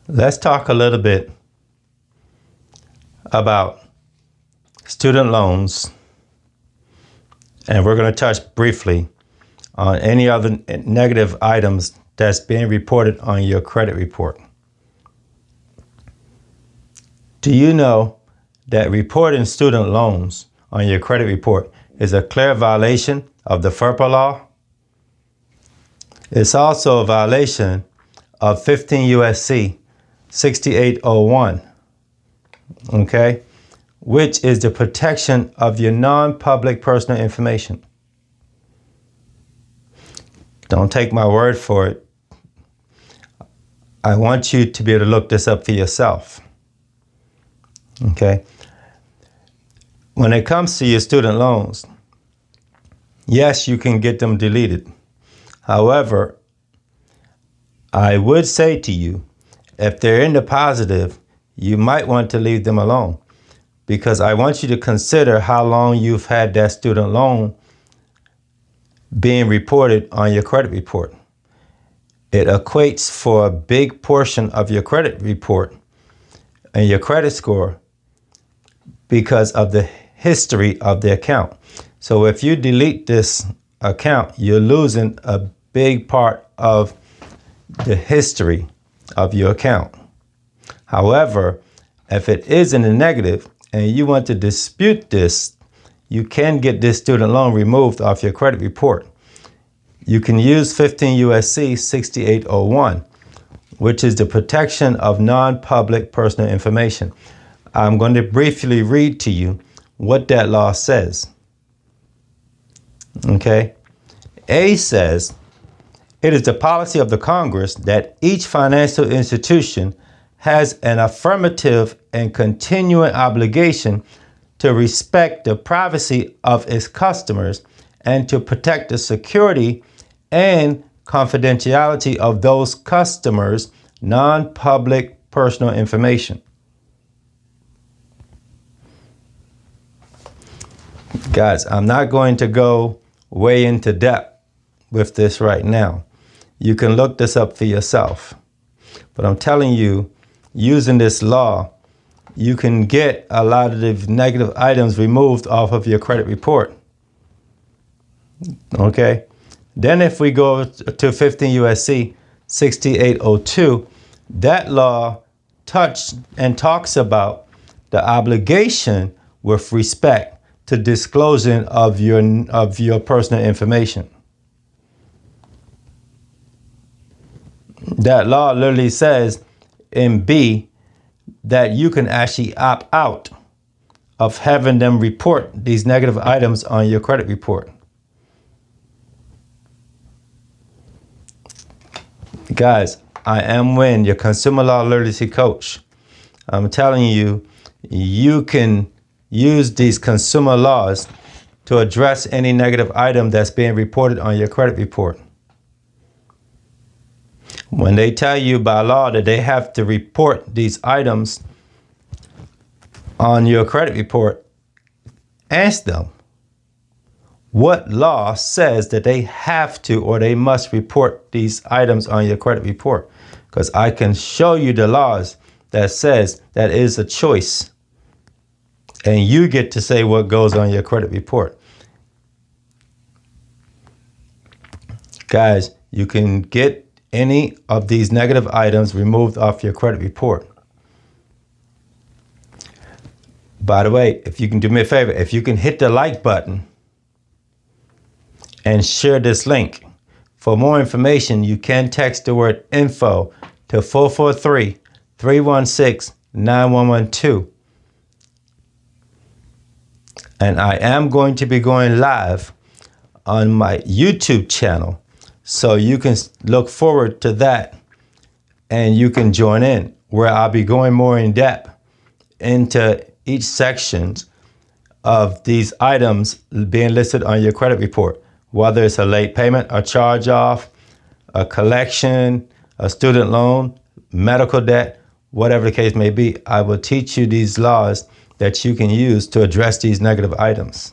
Let's talk a little bit about student loans, and we're going to touch briefly on any other negative items that's being reported on your credit report. Do you know that reporting student loans on your credit report is a clear violation of the FERPA law? It's also a violation of 15 U.S.C. 6801, okay, which is the protection of your non-public personal information. Don't take my word for it. I want you to be able to look this up for yourself, okay? When it comes to your student loans, yes, you can get them deleted. However, I would say to you, if they're in the positive, you might want to leave them alone, because I want you to consider how long you've had that student loan being reported on your credit report. It equates for a big portion of your credit report and your credit score because of the history of the account. So if you delete this account, you're losing a big part of the history of your account. However, if it is in the negative and you want to dispute this, you can get this student loan removed off your credit report. You can use 15 U.S.C. 6801, which is the protection of non-public personal information. I'm going to briefly read to you what that law says. Okay? A says, it is the policy of the Congress that each financial institution has an affirmative and continuing obligation to respect the privacy of its customers and to protect the security and confidentiality of those customers' non-public personal information. Guys, I'm not going to go way into depth with this right now. You can look this up for yourself. But I'm telling you, using this law, you can get a lot of the negative items removed off of your credit report. Okay? Then if we go to 15 U.S.C. 6802, that law touched and talks about the obligation with respect to disclosing of your personal information. That law literally says in B that you can actually opt out of having them report these negative items on your credit report. Guys, I am Win, your consumer law literacy coach. I'm telling you, you can use these consumer laws to address any negative item that's being reported on your credit report. When they tell you by law that they have to report these items on your credit report, ask them what law says that they have to or they must report these items on your credit report. Because I can show you the laws that says that is a choice. And you get to say what goes on your credit report. Guys, you can get any of these negative items removed off your credit report. By the way, if you can do me a favor, if you can hit the like button and share this link. For more information, you can text the word info to 443-316-9112. And I am going to be going live on my YouTube channel. So you can look forward to that and you can join in, where I'll be going more in depth into each section of these items being listed on your credit report, whether it's a late payment, a charge off, a collection, a student loan, medical debt, whatever the case may be. I will teach you these laws that you can use to address these negative items.